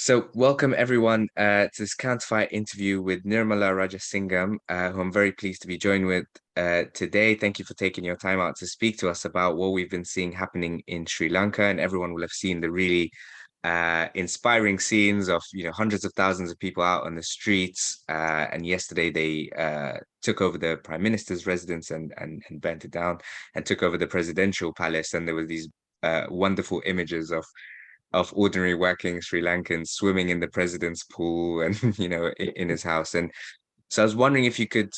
So welcome everyone to this Counterfire interview with Nirmala Rajasingam, who I'm very pleased to be joined with today. Thank you for taking your time out to speak to us about what we've been seeing happening in Sri Lanka, and everyone will have seen the really inspiring scenes of hundreds of thousands of people out on the streets. And yesterday they took over the Prime Minister's residence and burnt it down, and took over the presidential palace. And there were these wonderful images of ordinary working Sri Lankans swimming in the president's pool and in his house. And so I was wondering if you could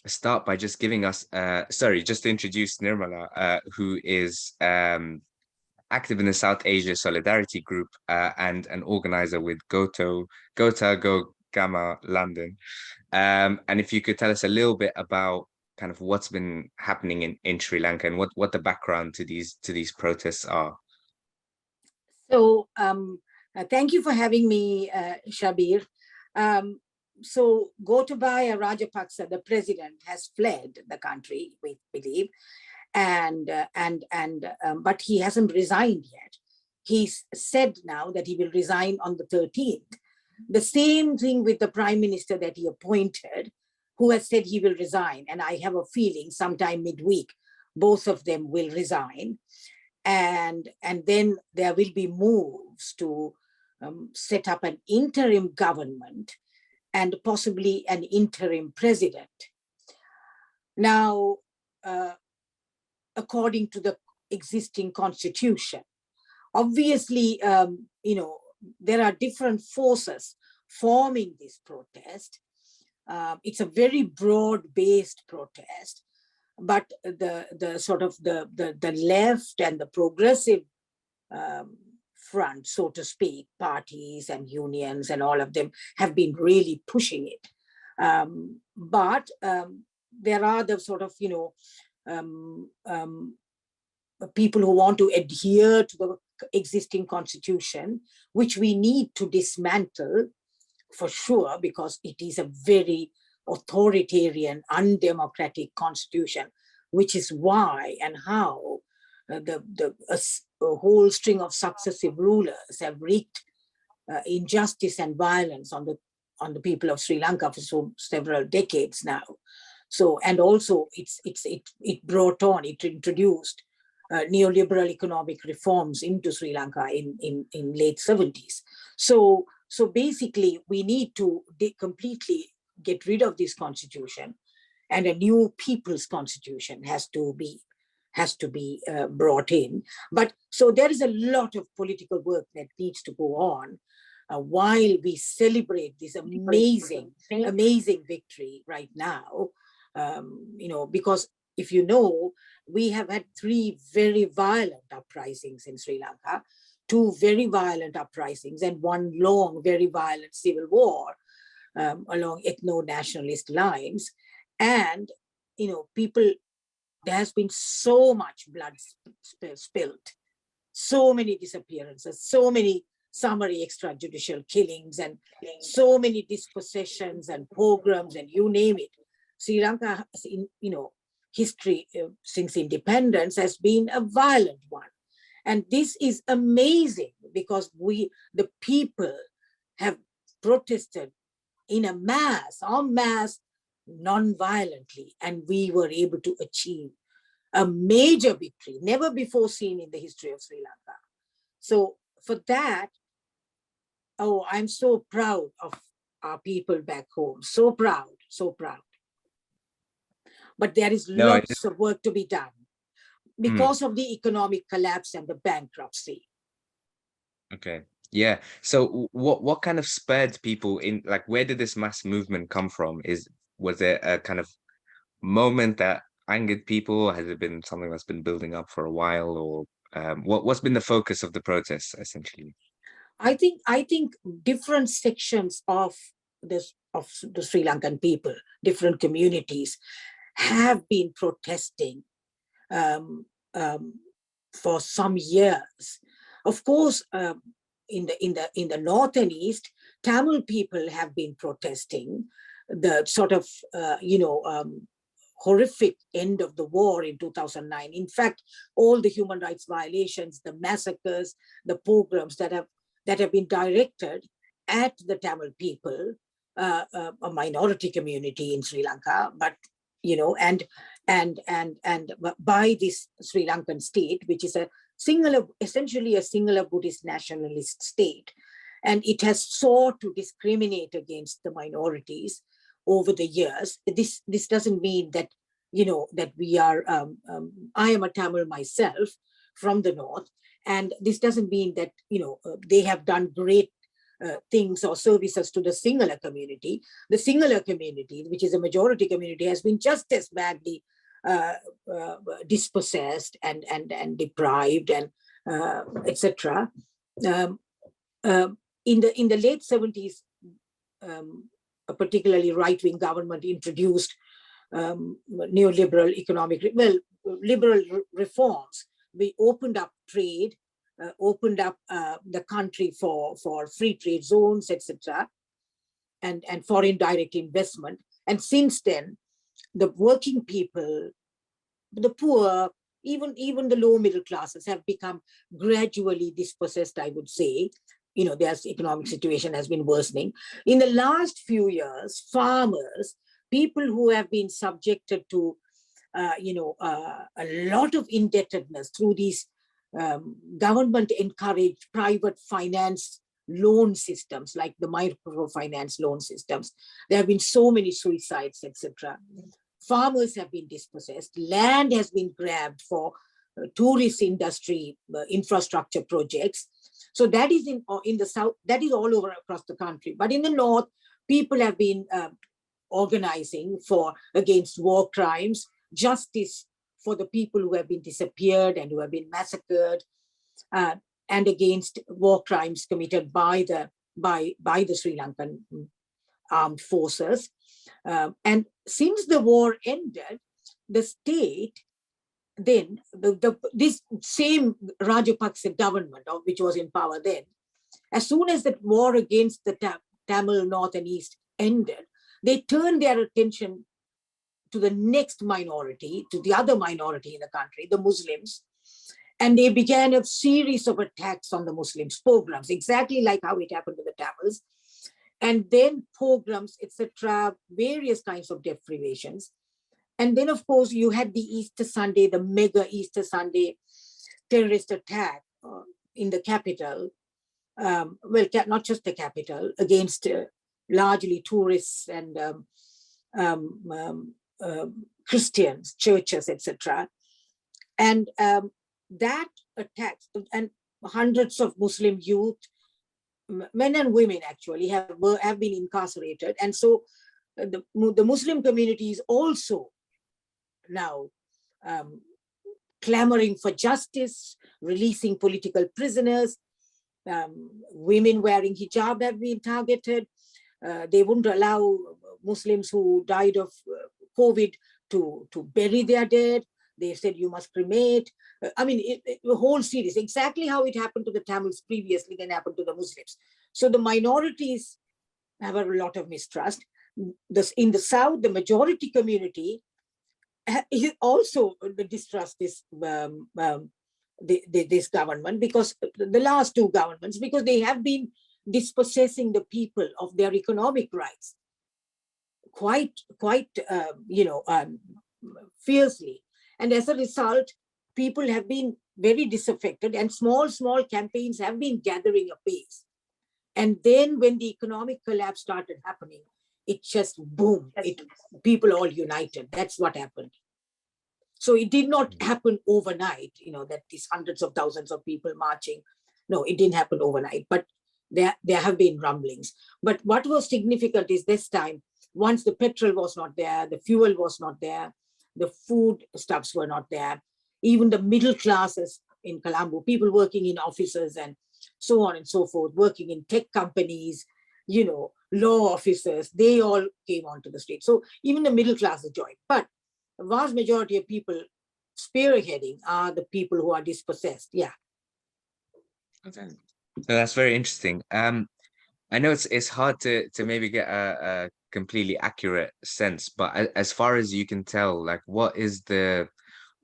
start by just giving us just to introduce Nirmala, who is active in the South Asia Solidarity Group and an organizer with GotaGoGama London. And if you could tell us a little bit about kind of what's been happening in Sri Lanka and what the background to these protests are. So thank you for having me, Shabbir. So Gotabaya Rajapaksa, the president, has fled the country, we believe, but he hasn't resigned yet. He's said now that he will resign on the 13th. The same thing with the prime minister that he appointed, who has said he will resign. And I have a feeling sometime midweek, both of them will resign. And then there will be moves to set up an interim government and possibly an interim president. Now, according to the existing constitution, obviously, there are different forces forming this protest. It's a very broad-based protest. But the sort of the left and the progressive front, so to speak, parties and unions and all of them have been really pushing it. But there are the sort of, people who want to adhere to the existing constitution, which we need to dismantle for sure, because it is a very authoritarian, undemocratic constitution, which is why and how a whole string of successive rulers have wreaked injustice and violence on the people of Sri Lanka for several decades now. So, and also it introduced neoliberal economic reforms into Sri Lanka in late 70s. So basically, we need to completely get rid of this constitution, and a new people's constitution has to be brought in. But so there is a lot of political work that needs to go on while we celebrate this amazing victory right now. Because if you know, we have had 3 very violent uprisings in Sri Lanka, 2 very violent uprisings, and 1 long, very violent civil war along ethno-nationalist lines. And, there has been so much blood spilled, so many disappearances, so many summary extrajudicial killings, and so many dispossessions and pogroms, and you name it. Sri Lanka, history since independence has been a violent one. And this is amazing because the people have protested in a mass, en masse, non-violently, and we were able to achieve a major victory, never before seen in the history of Sri Lanka. So for that, I'm so proud of our people back home, so proud, so proud. But there is lots of work to be done because of the economic collapse and the bankruptcy. Okay. Yeah. So what kind of spurred people in, like, where did this mass movement come from? Was it a kind of moment that angered people? Has it been something that's been building up for a while, or what's been the focus of the protests essentially? I think different sections of the Sri Lankan people, different communities, have been protesting for some years. Of course, in the north and east, Tamil people have been protesting the sort of horrific end of the war in 2009. In fact, all the human rights violations, the massacres, the pogroms that have that have been directed at the Tamil people, a minority community in Sri Lanka, but and by this Sri Lankan state, which is essentially a singular Buddhist nationalist state, and it has sought to discriminate against the minorities over the years. This doesn't mean that that we are. I am a Tamil myself from the north, and this doesn't mean that they have done great things or services to the Sinhala community. The Sinhala community, which is a majority community, has been just as badly dispossessed and deprived and etc. In the late 70s, a particularly right-wing government introduced neoliberal liberal reforms. We opened up trade, opened up the country for free trade zones, etc., and foreign direct investment. And since then, the working people, the poor, even the low middle classes have become gradually dispossessed, I would say. Their economic situation has been worsening. In the last few years, farmers, people who have been subjected to a lot of indebtedness through these government encouraged private finance loan systems, like the microfinance loan systems. There have been so many suicides, etc. Farmers have been dispossessed. Land has been grabbed for tourist industry infrastructure projects. So that is in the south. That is all over across the country. But in the north, people have been organizing against war crimes, justice for the people who have been disappeared and who have been massacred, and against war crimes committed by the Sri Lankan armed forces. And since the war ended, the state, then this same Rajapaksa government, which was in power then, as soon as the war against the Tamil North and East ended, they turned their attention to the next minority, to the other minority in the country, the Muslims, and they began a series of attacks on the Muslims, pogroms, exactly like how it happened to the Tamils, and then pogroms, etc., various kinds of deprivations. And then, of course, you had the Easter Sunday, the mega Easter Sunday terrorist attack in the capital, not just the capital, against largely tourists and Christians, churches, etc. And that attack, and hundreds of Muslim youth, men and women actually, have been incarcerated. And so the Muslim community is also now clamoring for justice, releasing political prisoners. Women wearing hijab have been targeted. They wouldn't allow Muslims who died of COVID to bury their dead. They said you must cremate. The whole series, exactly how it happened to the Tamils previously, then happened to the Muslims. So the minorities have a lot of mistrust. In the South, the majority community also distrust this this government, because the last two governments, because they have been dispossessing the people of their economic rights quite fiercely. And as a result, people have been very disaffected, and small campaigns have been gathering apace. And then when the economic collapse started happening, it just boom, people all united. That's what happened. So it did not happen overnight, that these hundreds of thousands of people marching. No, it didn't happen overnight, but there have been rumblings. But what was significant is this time, once the petrol was not there, the fuel was not there, the food stuffs were not there, even the middle classes in Colombo, people working in offices and so on and so forth, working in tech companies, law officers, they all came onto the street. So even the middle classes joined. But the vast majority of people spearheading are the people who are dispossessed. Yeah. Okay. So that's very interesting. I know it's hard to maybe get a completely accurate sense, but as far as you can tell, like what is the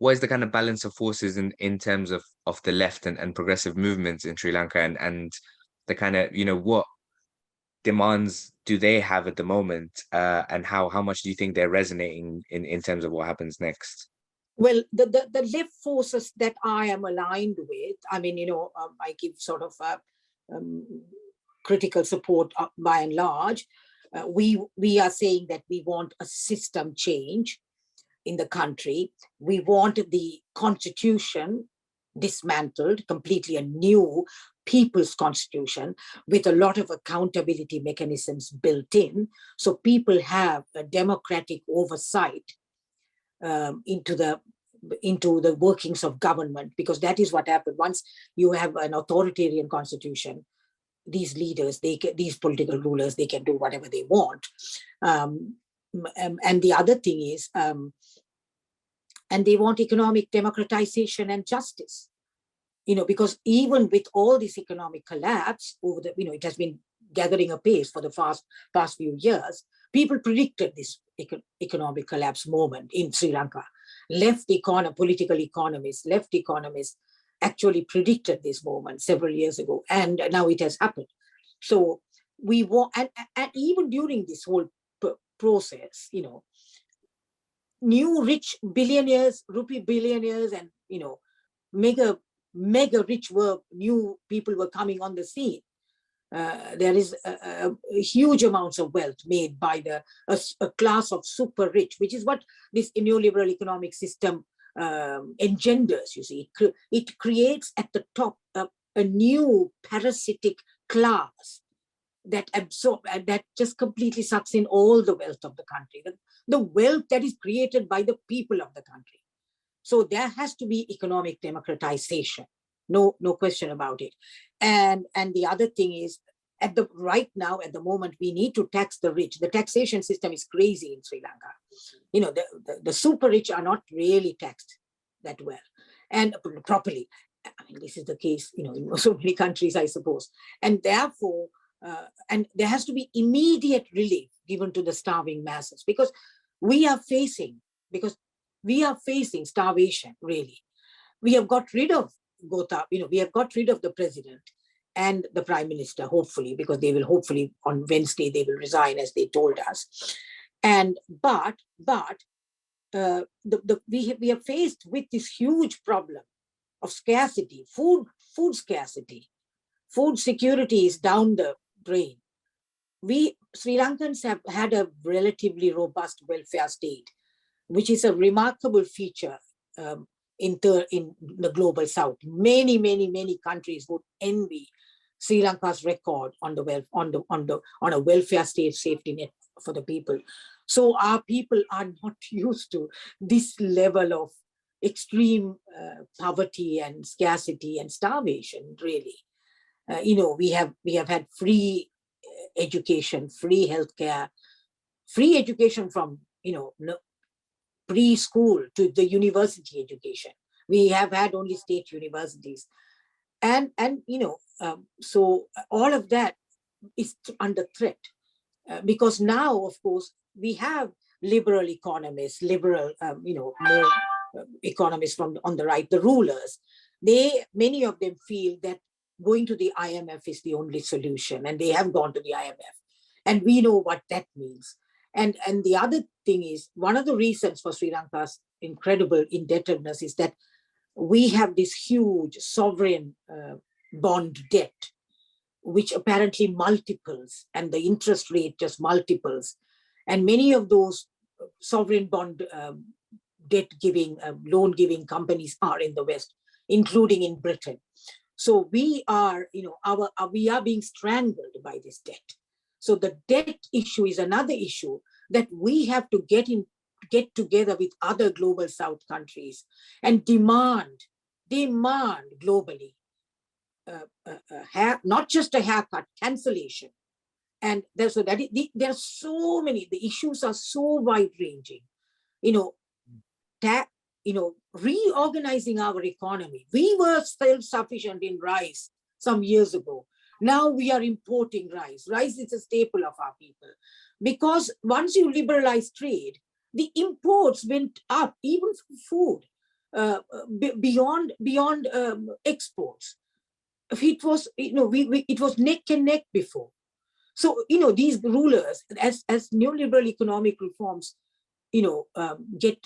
kind of balance of forces in terms of the left and progressive movements in Sri Lanka, and the kind of, what demands do they have at the moment, and how much do you think they're resonating in terms of what happens next? Well, the left forces that I am aligned with, I mean, I give sort of um, critical support by and large. We are saying that we want a system change in the country. We want the constitution dismantled, completely a new people's constitution with a lot of accountability mechanisms built in. So people have a democratic oversight into the workings of government, because that is what happened. Once you have an authoritarian constitution, these leaders, these political rulers, they can do whatever they want. And the other thing is, and they want economic democratization and justice. Because even with all this economic collapse over the, it has been gathering a pace for the past few years. People predicted this economic collapse moment in Sri Lanka. Political economists, left economists actually predicted this moment several years ago, and now it has happened. So we want, and even during this whole process, new rich billionaires, rupee billionaires, and mega rich new people were coming on the scene. There is a huge amounts of wealth made by a class of super rich, which is what this neoliberal economic system engenders. You see, it creates at the top a new parasitic class that that just completely sucks in all the wealth of the country, the wealth that is created by the people of the country. So there has to be economic democratization, no question about it. And the other thing is, right now, at the moment, we need to tax the rich. The taxation system is crazy in Sri Lanka. The super rich are not really taxed that well and properly. I mean, this is the case, in so many countries, I suppose. And therefore, and there has to be immediate relief given to the starving masses, because we are facing starvation, really. We have got rid of Gota, we have got rid of the president and the prime minister, hopefully, because they will hopefully on Wednesday, they will resign, as they told us. But we are faced with this huge problem of scarcity, food scarcity. Food security is down the drain. We Sri Lankans have had a relatively robust welfare state, which is a remarkable feature in the global south. Many countries would envy Sri Lanka's record on a welfare state safety net for the people. So our people are not used to this level of extreme poverty and scarcity and starvation, really. We have had free education, free healthcare, free education from preschool to the university education. We have had only state universities, and so all of that is under threat, because now, of course, we have liberal economists, more economists on the right, the rulers. Many of them feel that going to the IMF is the only solution, and they have gone to the IMF, and we know what that means. And the other thing is, one of the reasons for Sri Lanka's incredible indebtedness is that we have this huge sovereign bond debt, which apparently multiples, and the interest rate just multiples. And many of those sovereign bond debt giving, loan giving companies are in the West, including in Britain. So we are, we are being strangled by this debt. So the debt issue is another issue that we have to get together with other global South countries and demand globally, not just a haircut, cancellation. And there are so many, the issues are so wide ranging, reorganizing our economy. We were self-sufficient in rice some years ago. Now we are importing rice. Rice is a staple of our people. Because once you liberalize trade, the imports went up, even for food, beyond exports. it was, it was neck and neck before. So, these rulers, as neoliberal economic reforms, get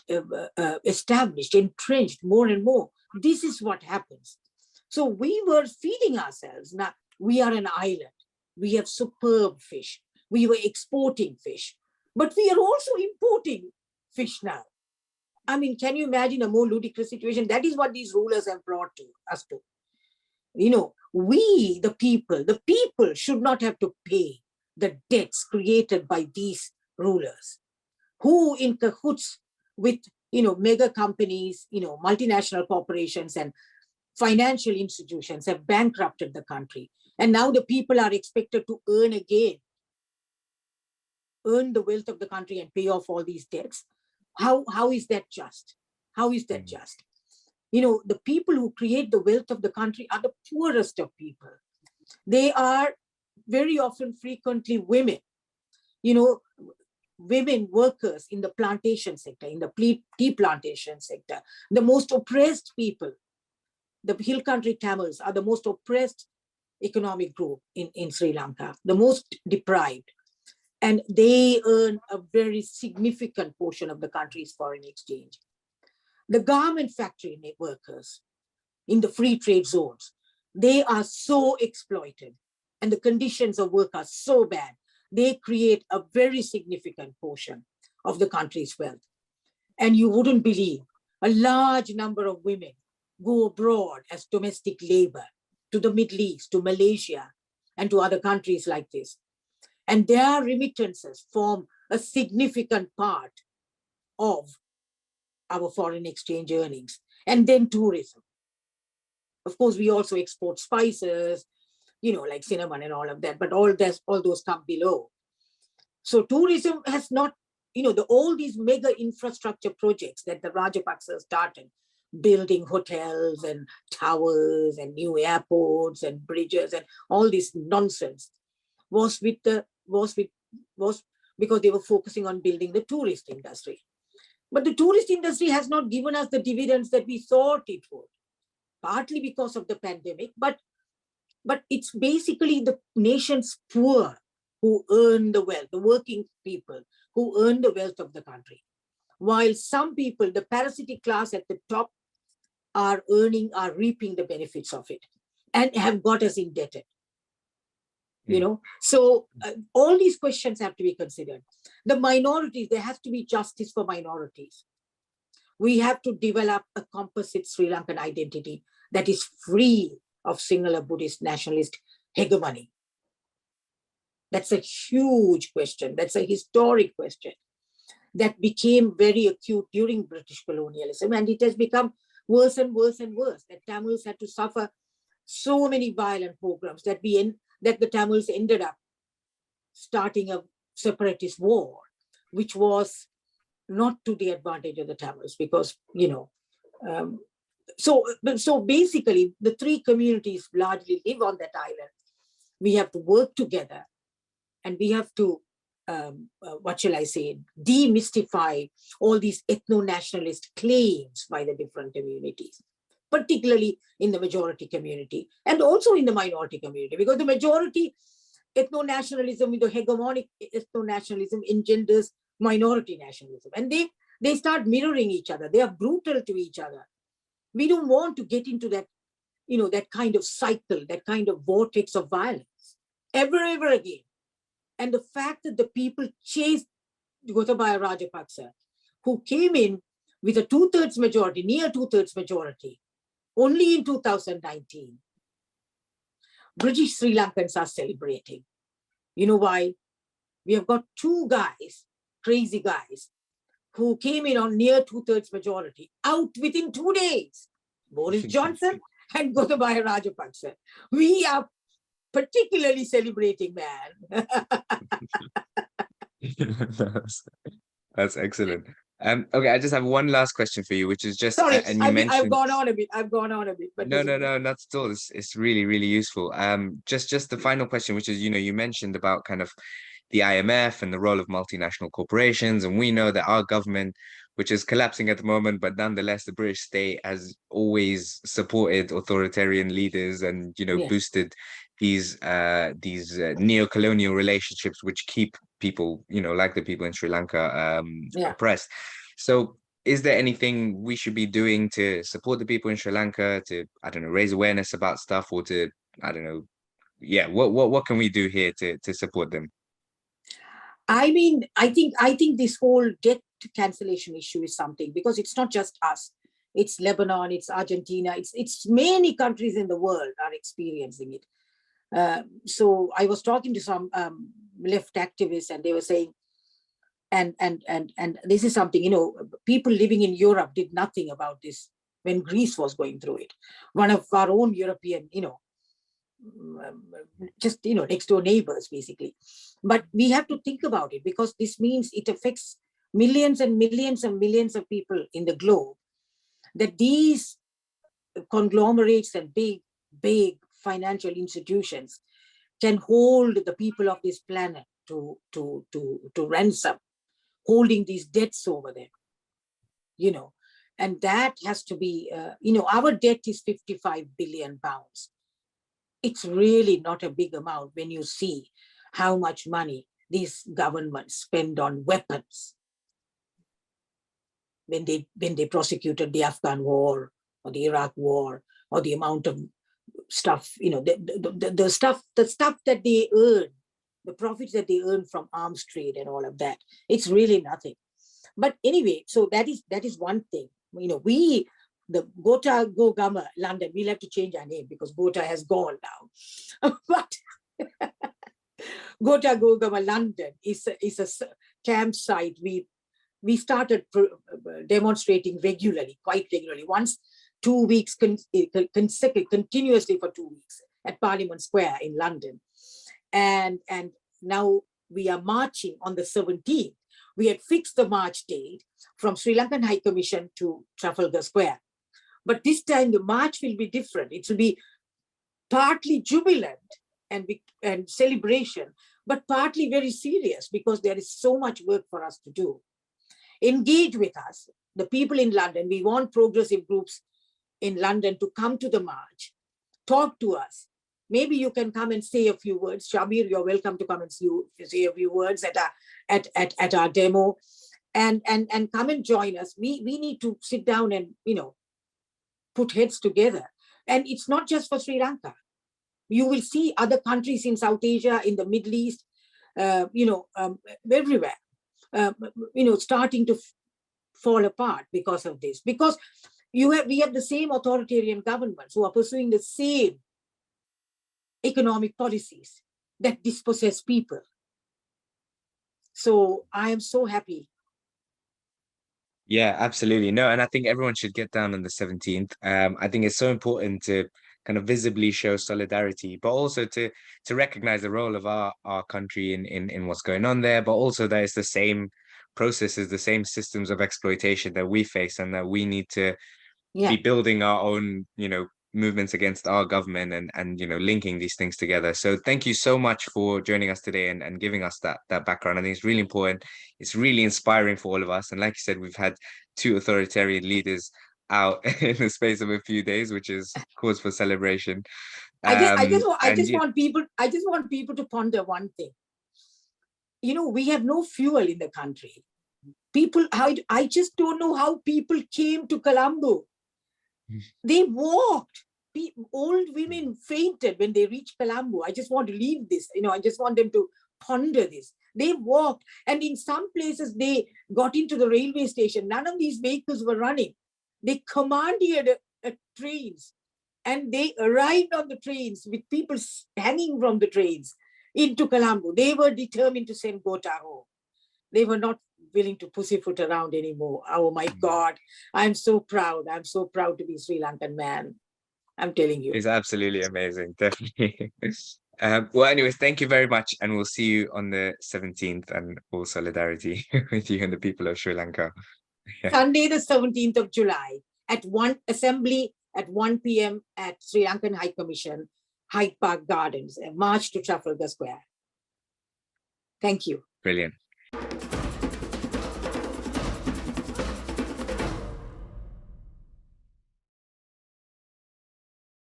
established, entrenched more and more, this is what happens. So we were feeding ourselves. Now we are an island. We have superb fish. We were exporting fish, but we are also importing fish now. I mean, can you imagine a more ludicrous situation? That is what these rulers have brought to us to. We, the people should not have to pay the debts created by these rulers, who in cahoots with, mega companies, multinational corporations and financial institutions have bankrupted the country. And now the people are expected to earn the wealth of the country and pay off all these debts. How is that just? How is that just? The people who create the wealth of the country are the poorest of people. They are very often, frequently women, women workers in the plantation sector, in the tea plantation sector, the most oppressed people. The hill country Tamils are the most oppressed economic group in Sri Lanka, the most deprived. And they earn a very significant portion of the country's foreign exchange. The garment factory workers in the free trade zones, they are so exploited and the conditions of work are so bad. They create a very significant portion of the country's wealth. And you wouldn't believe, a large number of women go abroad as domestic labor to the Middle East, to Malaysia, and to other countries like this. And their remittances form a significant part of our foreign exchange earnings. And then tourism. Of course, we also export spices, like cinnamon and all of that, but all those come below. So tourism has not, all these mega infrastructure projects that the Rajapaksa started, building hotels and towers and new airports and bridges and all this nonsense, was because they were focusing on building the tourist industry. But the tourist industry has not given us the dividends that we thought it would, partly because of the pandemic, but it's basically the nation's poor who earn the wealth, the working people who earn the wealth of the country. While some people, the parasitic class at the top, are reaping the benefits of it and have got us indebted. So all these questions have to be considered. The minorities, there has to be justice for minorities. We have to develop a composite Sri Lankan identity that is free of singular Buddhist nationalist hegemony. That's a huge question. That's a historic question that became very acute during British colonialism, and it has become worse and worse and worse, that Tamils had to suffer so many violent pogroms that the Tamils ended up starting a separatist war, which was not to the advantage of the Tamils, because, so basically the three communities largely live on that island. We have to work together, and we have to, demystify all these ethno-nationalist claims by the different communities, particularly in the majority community and also in the minority community, because the majority ethno-nationalism, the hegemonic ethno-nationalism, engenders minority nationalism, and they start mirroring each other. They are brutal to each other. We don't want to get into that, that kind of cycle, that kind of vortex of violence ever again. And the fact that the people chased Gotabaya Rajapaksa, who came in with a near two-thirds majority, only in 2019, British Sri Lankans are celebrating. You know why? We have got two guys, crazy guys, who came in on near two-thirds majority, out within 2 days. Boris Johnson and Gotabaya Rajapaksa. We are particularly celebrating, man. That's excellent. Okay, I just have one last question for you, which is just, sorry, and you mentioned, I've gone on a bit, but no, not at all. It's really, really useful. Just the final question, which is, you mentioned about kind of the IMF and the role of multinational corporations, and we know that our government which is collapsing at the moment, but nonetheless, the British state has always supported authoritarian leaders and, Yeah. boosted these neo-colonial relationships, which keep people, like the people in Sri Lanka, Yeah. oppressed. So is there anything we should be doing to support the people in Sri Lanka, to, I don't know, raise awareness about stuff, or to, I don't know, yeah, what can we do here to support them? I mean, I think this whole debt cancellation issue is something, because it's not just us. It's Lebanon, it's Argentina, it's many countries in the world are experiencing it. So I was talking to some left activists, and they were saying, and this is something, people living in Europe did nothing about this when Greece was going through it. One of our own European, just next door neighbors basically. But we have to think about it, because this means it affects millions and millions and millions of people in the globe, that these conglomerates and big financial institutions can hold the people of this planet to ransom, holding these debts over them, and that has to be, our debt is 55 billion pounds. It's really not a big amount when you see how much money these governments spend on weapons. When they prosecuted the Afghan war or the Iraq war, or the amount of stuff, the stuff that they earn, the profits that they earn from arms trade and all of that, it's really nothing. But anyway, so that is one thing. We, the GotaGoGama London, we'll have to change our name because Gota has gone now. But GotaGoGama London is a campsite. We started demonstrating quite regularly, once 2 weeks continuously for 2 weeks at Parliament Square in London. And now we are marching on the 17th. We had fixed the March date from Sri Lankan High Commission to Trafalgar Square. But this time the march will be different. It will be partly jubilant and celebration, but partly very serious, because there is so much work for us to do. Engage with us, the people in London. We want progressive groups in London to come to the march, talk to us. Maybe you can come and say a few words. Shabbir, you're welcome to come and say a few words at our demo, and come and join us. We need to sit down and put heads together. And it's not just for Sri Lanka. You will see other countries in South Asia, in the Middle East, everywhere, starting to fall apart because of this. Because we have the same authoritarian governments who are pursuing the same economic policies that dispossess people. So I am so happy. Yeah, absolutely. No, and I think everyone should get down on the 17th. I think it's so important to kind of visibly show solidarity, but also to recognize the role of our country in what's going on there, but also that it's the same processes, the same systems of exploitation that we face, and that we need to be building our own, movements against our government, and linking these things together. So thank you so much for joining us today and giving us that background. I think it's really important. It's really inspiring for all of us. And like you said, we've had 2 authoritarian leaders out in the space of a few days, which is cause for celebration. I just want people to ponder one thing. We have no fuel in the country. People, I just don't know how people came to Colombo. They walked. Old women fainted when they reached Colombo. I just want to leave this. I just want them to ponder this. They walked, and in some places they got into the railway station. None of these vehicles were running. They commandeered trains, and they arrived on the trains with people hanging from the trains into Colombo. They were determined to send Gota home. They were not willing to pussyfoot around anymore. Oh my God, I'm so proud. I'm so proud to be a Sri Lankan man. I'm telling you. It's absolutely amazing, definitely. Well, anyways, thank you very much, and we'll see you on the 17th, and all solidarity with you and the people of Sri Lanka. Yeah. Sunday, the 17th of July, at 1 assembly at 1 p.m. at Sri Lankan High Commission, Hyde Park Gardens, and march to Trafalgar Square. Thank you. Brilliant.